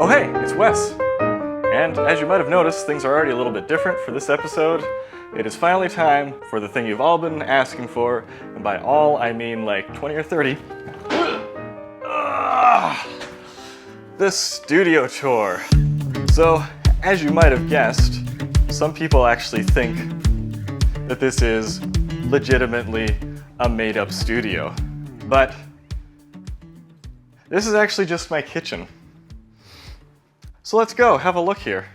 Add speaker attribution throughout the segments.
Speaker 1: Oh hey, it's Wes! And as you might have noticed, things are already a little bit different for this episode. It is finally time for the thing you've all been asking for, and by all I mean like 20 or 30. This studio tour. So, as you might have guessed, some people actually think that this is legitimately a made-up studio. But this is actually just my kitchen. So let's go, have a look here.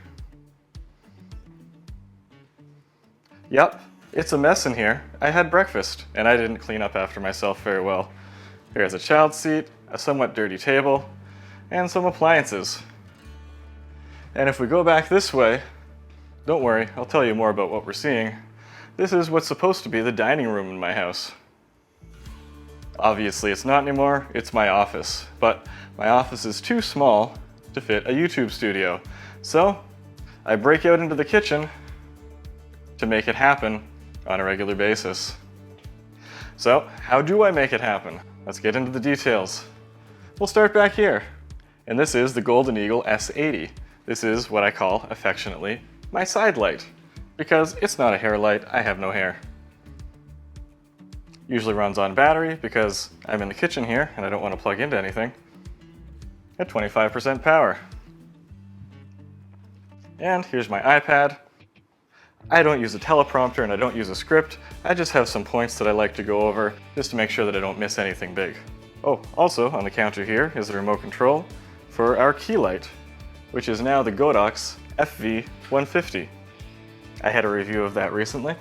Speaker 1: Yep, it's a mess in here. I had breakfast, and I didn't clean up after myself very well. Here's a child seat, a somewhat dirty table, and some appliances. And if we go back this way, don't worry, I'll tell you more about what we're seeing. This is what's supposed to be the dining room in my house. Obviously it's not anymore, it's my office. But my office is too small to fit a YouTube studio. So I break out into the kitchen to make it happen on a regular basis. So how do I make it happen? Let's get into the details. We'll start back here. And this is the Golden Eagle S80. This is what I call, affectionately, my side light. Because it's not a hair light, I have no hair. Usually runs on battery because I'm in the kitchen here and I don't want to plug into anything. At 25% power. And here's my iPad. I don't use a teleprompter and I don't use a script. I just have some points that I like to go over just to make sure that I don't miss anything big. Oh, also on the counter here is the remote control for our key light, which is now the Godox FV150. I had a review of that recently.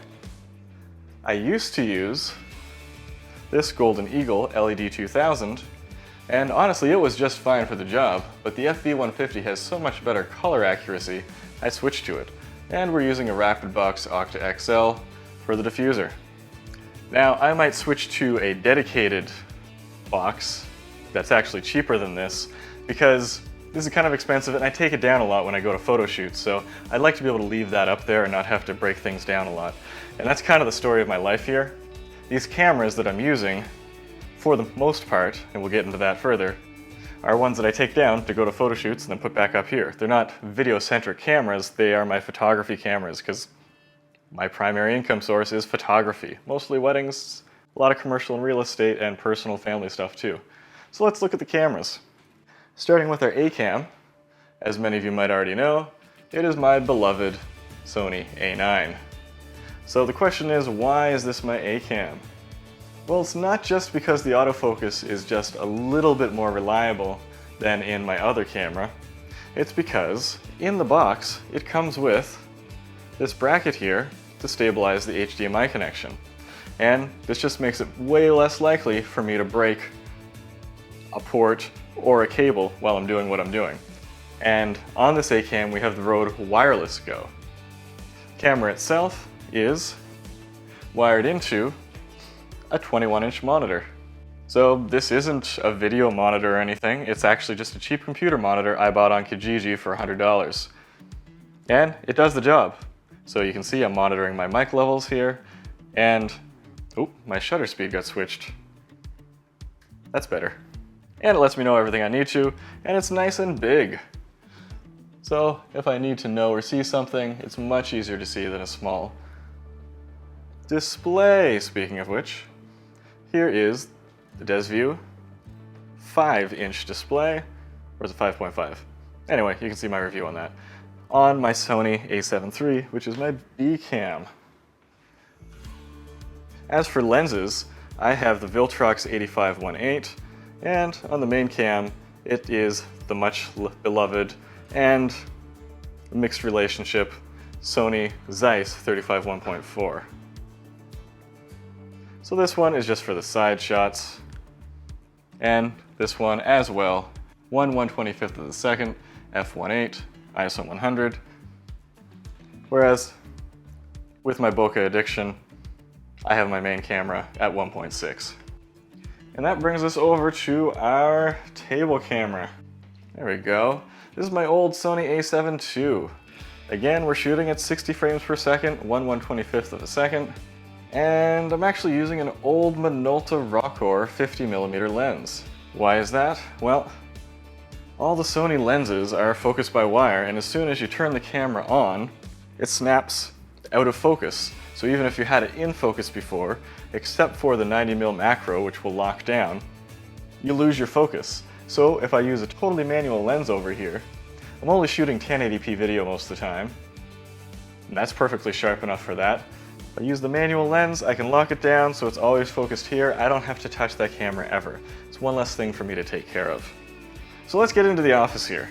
Speaker 1: I used to use this Golden Eagle LED 2000, and honestly it was just fine for the job, but the FV150 has so much better color accuracy, I switched to it. And we're using a Rapidbox Octa XL for the diffuser. Now I might switch to a dedicated box that's actually cheaper than this, because this is kind of expensive and I take it down a lot when I go to photo shoots, so I'd like to be able to leave that up there and not have to break things down a lot. And that's kind of the story of my life here. These cameras that I'm using, for the most part, and we'll get into that further, are ones that I take down to go to photo shoots and then put back up here. They're not video-centric cameras, they are my photography cameras, because my primary income source is photography. Mostly weddings, a lot of commercial and real estate, and personal family stuff too. So let's look at the cameras. Starting with our A-cam, as many of you might already know, it is my beloved Sony A9. So the question is, why is this my A-cam? Well, it's not just because the autofocus is just a little bit more reliable than in my other camera. It's because in the box it comes with this bracket here to stabilize the HDMI connection. And this just makes it way less likely for me to break a port or a cable while I'm doing what I'm doing. And on this A-cam we have the Rode Wireless Go. Camera itself is wired into a 21-inch monitor. So this isn't a video monitor or anything, it's actually just a cheap computer monitor I bought on Kijiji for $100. And it does the job. So you can see I'm monitoring my mic levels here, and oh, my shutter speed got switched. That's better. And it lets me know everything I need to, and it's nice and big. So if I need to know or see something, it's much easier to see than a small display. Speaking of which, here is the DesView 5-inch display, or is it 5.5? Anyway, you can see my review on that. On my Sony a7 III, which is my B cam. As for lenses, I have the Viltrox 85-1.8, and on the main cam, it is the much beloved and mixed relationship Sony Zeiss 35-1.4. So this one is just for the side shots, and this one as well, 1/125th of a second, f1.8, ISO 100. Whereas with my bokeh addiction, I have my main camera at 1.6. And that brings us over to our table camera. There we go. This is my old Sony a7 II. Again, we're shooting at 60 frames per second, 1/125th of a second. And I'm actually using an old Minolta Rokkor 50mm lens. Why is that? Well, All the Sony lenses are focus by wire, and as soon as you turn the camera on, it snaps out of focus. So even if you had it in focus before, except for the 90mm macro, which will lock down, you lose your focus. So if I use a totally manual lens over here, I'm only shooting 1080p video most of the time, and that's perfectly sharp enough for that. If I use the manual lens, I can lock it down so it's always focused here. I don't have to touch that camera ever. It's one less thing for me to take care of. So let's get into the office here.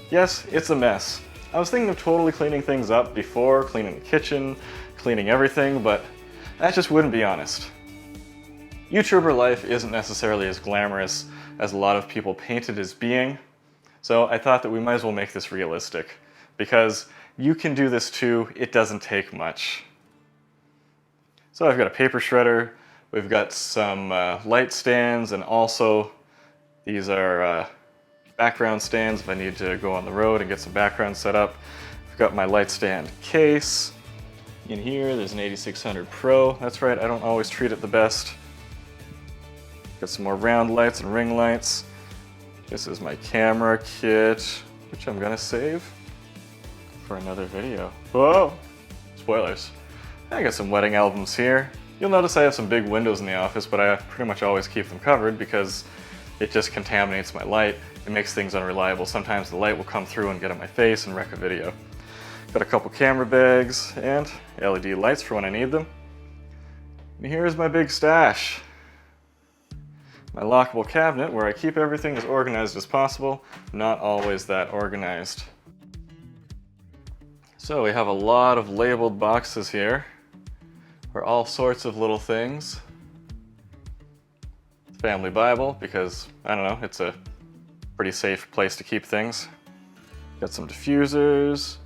Speaker 1: Yes, it's a mess. I was thinking of totally cleaning things up before, cleaning the kitchen, cleaning everything, but that just wouldn't be honest. YouTuber life isn't necessarily as glamorous as a lot of people paint it as being, so I thought that we might as well make this realistic, because you can do this too, it doesn't take much. So I've got a paper shredder, we've got some light stands, and also these are background stands if I need to go on the road and get some background set up. I've got my light stand case. In here, there's an 8600 Pro. That's right, I don't always treat it the best. Got some more round lights and ring lights. This is my camera kit, which I'm gonna save for another video. Whoa! Spoilers. I got some wedding albums here. You'll notice I have some big windows in the office, but I pretty much always keep them covered because it just contaminates my light. It makes things unreliable. Sometimes the light will come through and get on my face and wreck a video. Got a couple camera bags and LED lights for when I need them. And here's my big stash. My lockable cabinet where I keep everything as organized as possible, not always that organized. So we have a lot of labeled boxes here for all sorts of little things. Family Bible, because, I don't know, it's a pretty safe place to keep things. Got some diffusers,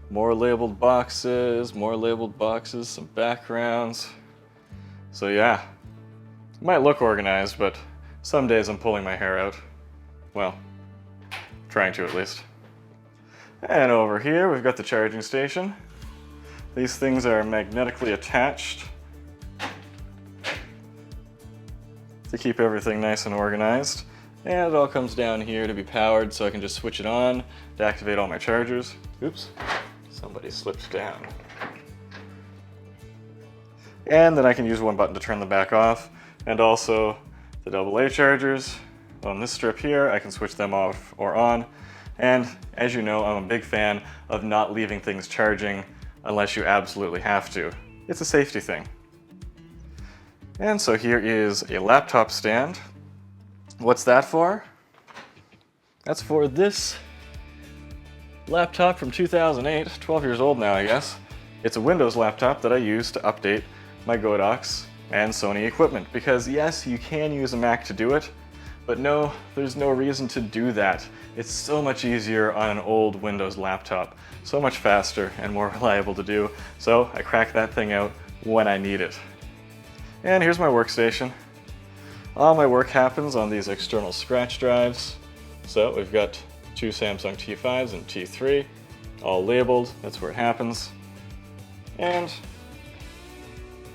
Speaker 1: more labeled boxes, some backgrounds. So yeah, it might look organized, but some days I'm pulling my hair out. Well, trying to at least. And over here we've got the charging station. These things are magnetically attached to keep everything nice and organized. And it all comes down here to be powered, so I can just switch it on to activate all my chargers. Oops, somebody slipped down. And then I can use one button to turn them back off. And also the AA chargers. On this strip here, I can switch them off or on. And as you know, I'm a big fan of not leaving things charging unless you absolutely have to. It's a safety thing. And so here is a laptop stand. What's that for? That's for this laptop from 2008, 12 years old now I guess. It's a Windows laptop that I use to update my Godox and Sony equipment, because yes, you can use a Mac to do it, but no, there's no reason to do that. It's so much easier on an old Windows laptop, so much faster and more reliable to do, so I crack that thing out when I need it. And here's my workstation. All my work happens on these external scratch drives. So we've got two Samsung T5s and T3, all labeled, that's where it happens. And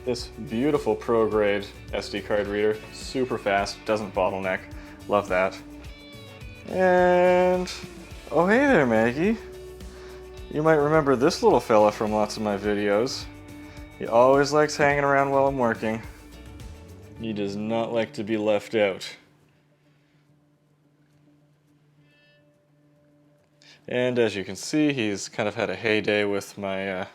Speaker 1: this beautiful pro grade SD card reader, super fast, doesn't bottleneck, love that. And, oh hey there Maggie. You might remember this little fella from lots of my videos. He always likes hanging around while I'm working. He does not like to be left out. And as you can see, he's kind of had a heyday with my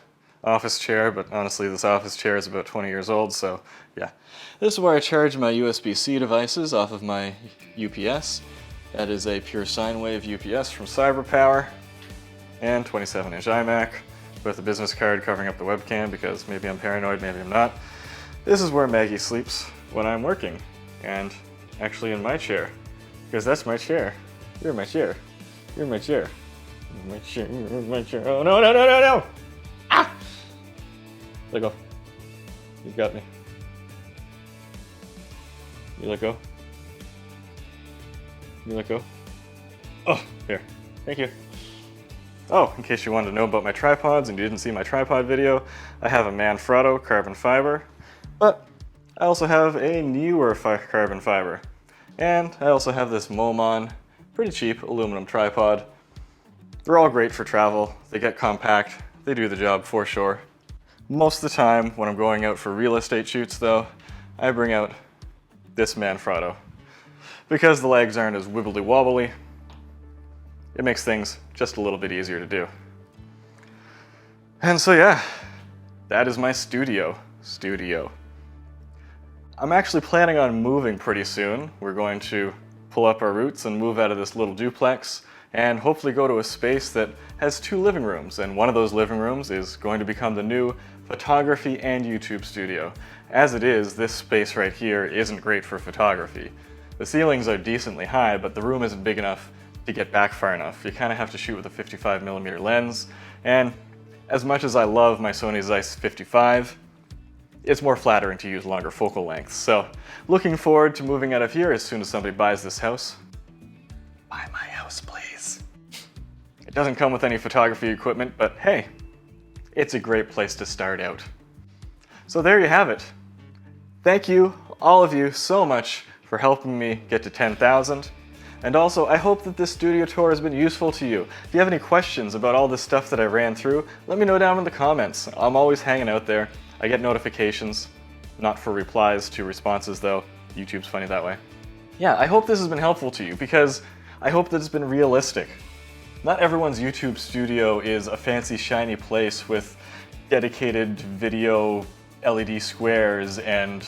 Speaker 1: office chair, but honestly this office chair is about 20 years old, so yeah. This is where I charge my USB-C devices off of my UPS. That is a pure sine wave UPS from CyberPower, and 27-inch iMac with a business card covering up the webcam because maybe I'm paranoid, maybe I'm not. This is where Maggie sleeps when I'm working, and actually in my chair, because that's my chair. You're my chair. You're my chair. You're my chair. You're my chair. Oh no, no, no, no, no! Ah! Let go. You got me. You let go. You let go. Oh, here. Thank you. Oh, in case you wanted to know about my tripods and you didn't see my tripod video, I have a Manfrotto carbon fiber, but I also have a newer carbon fiber. And I also have this Momon pretty cheap aluminum tripod. They're all great for travel. They get compact. They do the job for sure. Most of the time when I'm going out for real estate shoots though, I bring out this Manfrotto. Because the legs aren't as wibbly wobbly, it makes things just a little bit easier to do. And so yeah, that is my studio. I'm actually planning on moving pretty soon. We're going to pull up our roots and move out of this little duplex and hopefully go to a space that has 2 living rooms, and one of those living rooms is going to become the new photography and YouTube studio. As it is, this space right here isn't great for photography. The ceilings are decently high, but the room isn't big enough to get back far enough. You kind of have to shoot with a 55mm lens, and as much as I love my Sony Zeiss 55, it's more flattering to use longer focal lengths. So looking forward to moving out of here as soon as somebody buys this house. Buy my house, please. It doesn't come with any photography equipment, but hey, it's a great place to start out. So there you have it. Thank you, all of you, so much for helping me get to 10,000. And also, I hope that this studio tour has been useful to you. If you have any questions about all this stuff that I ran through, let me know down in the comments. I'm always hanging out there. I get notifications, not for replies to responses though. YouTube's funny that way. Yeah, I hope this has been helpful to you because I hope that it's been realistic. Not everyone's YouTube studio is a fancy shiny place with dedicated video LED squares and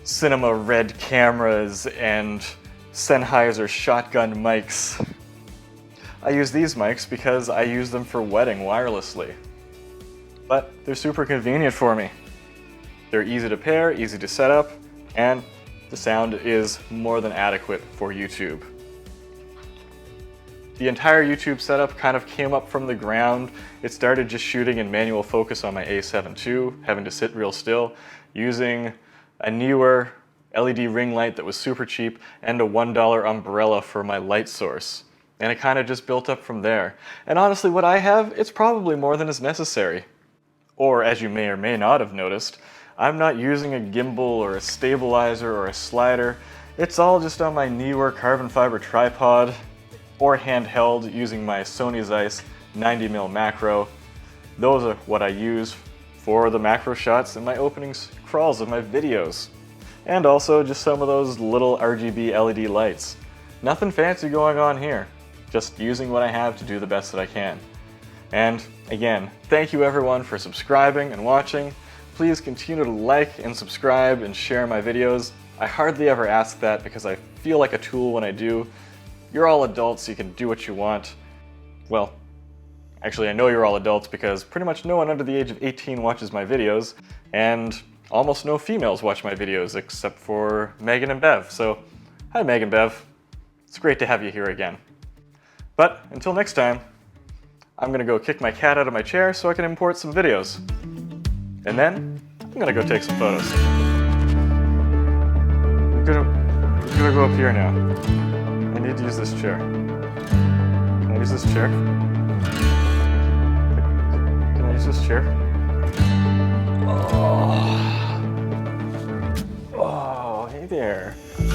Speaker 1: cinema red cameras and Sennheiser shotgun mics. I use these mics because I use them for wedding wirelessly. But they're super convenient for me. They're easy to pair, easy to set up, and the sound is more than adequate for YouTube. The entire YouTube setup kind of came up from the ground. It started just shooting in manual focus on my A7 II, having to sit real still, using a newer LED ring light that was super cheap, and a $1 umbrella for my light source. And it kind of just built up from there. And honestly, what I have, it's probably more than is necessary. Or, as you may or may not have noticed, I'm not using a gimbal or a stabilizer or a slider. It's all just on my newer carbon fiber tripod, or handheld using my Sony Zeiss 90mm macro. Those are what I use for the macro shots in my opening crawls of my videos. And also just some of those little RGB LED lights. Nothing fancy going on here, just using what I have to do the best that I can. And again, thank you everyone for subscribing and watching. Please continue to like and subscribe and share my videos. I hardly ever ask that because I feel like a tool when I do. You're all adults, so you can do what you want. Well, actually I know you're all adults because pretty much no one under the age of 18 watches my videos, and almost no females watch my videos except for Megan and Bev. So, hi Megan and Bev. It's great to have you here again. But until next time, I'm gonna go kick my cat out of my chair so I can import some videos. And then, I'm gonna go take some photos. I'm gonna go up here now. I need to use this chair. Can I use this chair? Can I use this chair? Oh, hey there. Hey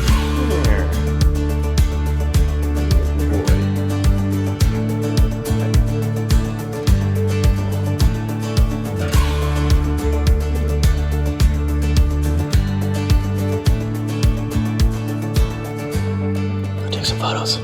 Speaker 1: there. Take some photos.